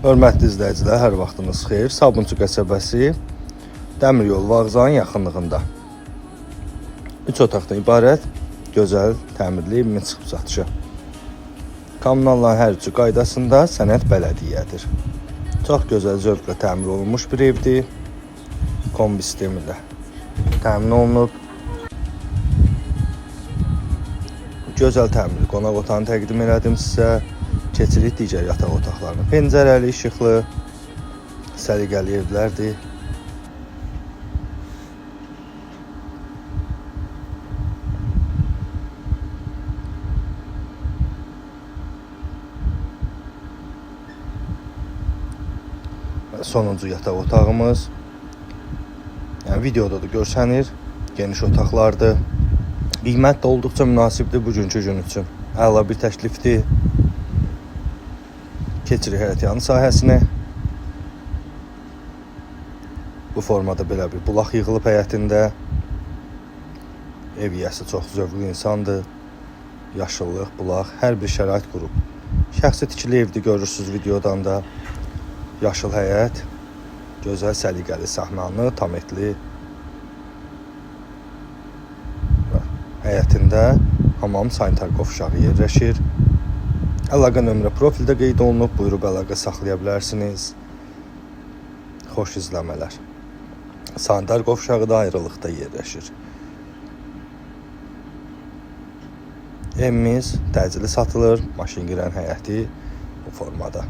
Hörmətli izləyicilər, hər vaxtınız xeyir. Sabunçu qəsəbəsi dəmir yol vağzalının yaxınlığında 3 otaqdan ibarət gözəl, təmirli evin çıxıb satışı. Kommunalların hər üçü qaydasında sənəd bələdiyyədir. Çox gözəl, zövqlə təmir olunmuş bir evdir. Kombi sistemi ilə təmin olunub. Gözəl təmirli qonaq otağını təqdim elədim sizə. Keçirik digər yataq otaqlarına. Pəncərəli, işıqlı, səliqəli evlərdir. Sonuncu yataq otağımız. Yəni videoda da görsənir. Geniş otaqlardır. Qiymət də olduqca münasibdir bugünkü gün üçün. Əla bir təklifdir. Keçirik həyətyanı sahəsinə. Bu formada belə bir bulaq yığılıb həyətində. Ev yiyəsi çox zövqlü insandır. Yaşıllıq, bulaq, hər bir şərait qurub. Şəxsi tikili evdir, görürsünüz videodan da. Yaşıl həyət, gözəl səliqəli səhnanı, tam etli. Həyətində hamam sanitar qovşağı yerləşir. Əlaqə nömrə profildə qeyd olunub, buyurub əlaqə saxlaya bilərsiniz. Xoş izləmələr. Sanitar qovşağı da ayrılıqda yerləşir. Evimiz təcili satılır, maşın girən həyəti bu formada.